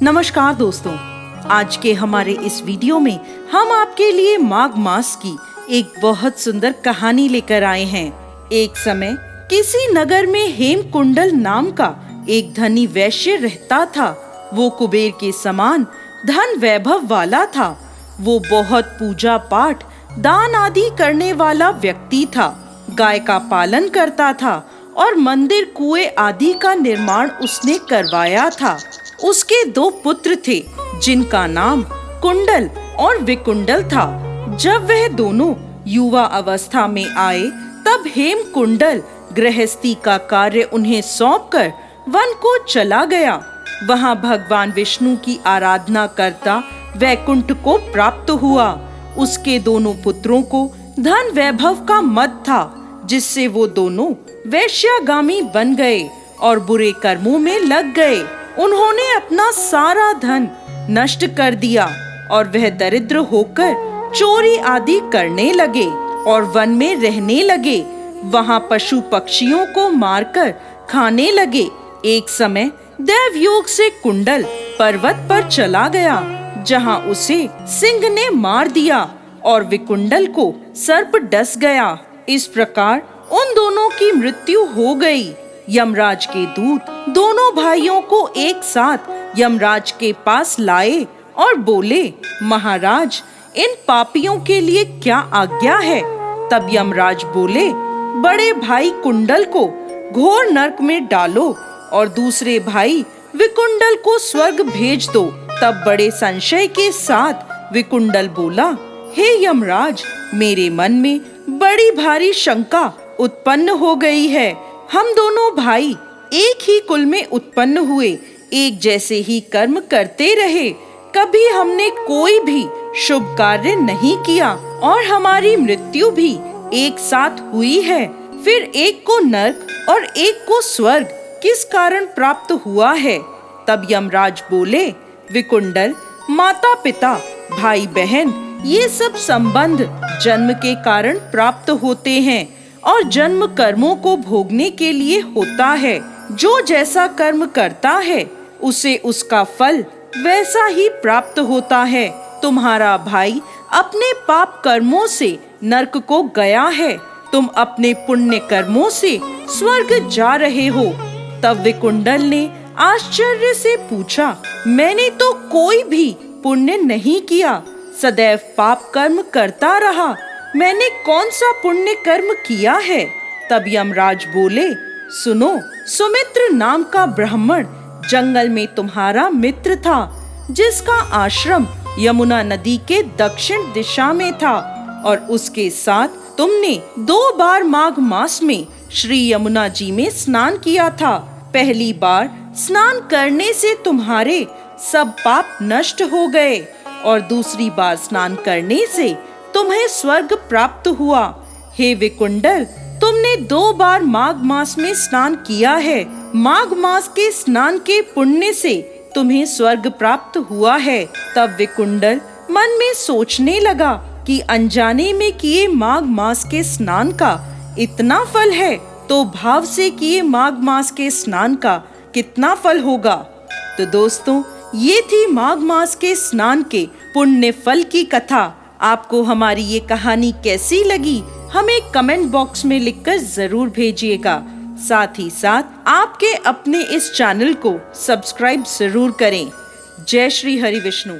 नमस्कार दोस्तों, आज के हमारे इस वीडियो में हम आपके लिए माघ मास की एक बहुत सुंदर कहानी लेकर आए हैं। एक समय किसी नगर में हेमकुंडल नाम का एक धनी वैश्य रहता था। वो कुबेर के समान धन वैभव वाला था। वो बहुत पूजा पाठ, दान आदि करने वाला व्यक्ति था। गाय का पालन करता था और मंदिर, कुएं आदि का निर्माण उसने करवाया था। उसके 2 पुत्र थे जिनका नाम कुंडल और विकुंडल था। जब वह दोनों युवा अवस्था में आए तब हेमकुंडल गृहस्थी का कार्य उन्हें सौंपकर वन को चला गया। वहां भगवान विष्णु की आराधना करता वैकुंठ को प्राप्त हुआ। उसके दोनों पुत्रों को धन वैभव का मद था, जिससे वो दोनों वैश्यागामी बन गए और बुरे कर्मों में लग गए। उन्होंने अपना सारा धन नष्ट कर दिया और वह दरिद्र होकर चोरी आदि करने लगे और वन में रहने लगे। वहां पशु पक्षियों को मारकर खाने लगे। एक समय देवयोग से कुंडल पर्वत पर चला गया, जहां उसे सिंह ने मार दिया और विकुंडल को सर्प डस गया। इस प्रकार उन दोनों की मृत्यु हो गई। यमराज के दूत दोनों भाइयों को एक साथ यमराज के पास लाए और बोले, महाराज, इन पापियों के लिए क्या आज्ञा है? तब यमराज बोले, बड़े भाई कुंडल को घोर नरक में डालो और दूसरे भाई विकुंडल को स्वर्ग भेज दो। तब बड़े संशय के साथ विकुंडल बोला, हे यमराज, मेरे मन में बड़ी भारी शंका उत्पन्न हो गई है। हम दोनों भाई एक ही कुल में उत्पन्न हुए, एक जैसे ही कर्म करते रहे। कभी हमने कोई भी शुभ कार्य नहीं किया और हमारी मृत्यु भी एक साथ हुई है। फिर एक को नरक और एक को स्वर्ग किस कारण प्राप्त हुआ है? तब यमराज बोले, विकुंडल, माता पिता, भाई बहन, ये सब संबंध जन्म के कारण प्राप्त होते हैं और जन्म कर्मों को भोगने के लिए होता है। जो जैसा कर्म करता है उसे उसका फल वैसा ही प्राप्त होता है। तुम्हारा भाई अपने पाप कर्मों से नरक को गया है, तुम अपने पुण्य कर्मों से स्वर्ग जा रहे हो। तब विकुंडल ने आश्चर्य से पूछा, मैंने तो कोई भी पुण्य नहीं किया, सदैव पाप कर्म करता रहा। मैंने कौन सा पुण्य कर्म किया है? तब यमराज बोले, सुनो, सुमित्र नाम का ब्राह्मण जंगल में तुम्हारा मित्र था, जिसका आश्रम यमुना नदी के दक्षिण दिशा में था और उसके साथ तुमने 2 बार माघ मास में श्री यमुना जी में स्नान किया था। पहली बार स्नान करने से तुम्हारे सब पाप नष्ट हो गए और दूसरी बार स्नान करने से तुम्हें स्वर्ग प्राप्त हुआ। हे विकुंडल, तुमने 2 बार माघ मास में स्नान किया है। माघ मास के स्नान के पुण्य से तुम्हें स्वर्ग प्राप्त हुआ है। तब विकुंडल मन में सोचने लगा कि अनजाने में किए माघ मास के स्नान का इतना फल है, तो भाव से किए माघ मास के स्नान का कितना फल होगा। तो दोस्तों, ये थी माघ मास के स्नान के पुण्य फल की कथा। आपको हमारी ये कहानी कैसी लगी, हमें कमेंट बॉक्स में लिखकर जरूर भेजिएगा। साथ ही साथ आपके अपने इस चैनल को सब्सक्राइब जरूर करें। जय श्री हरि विष्णु।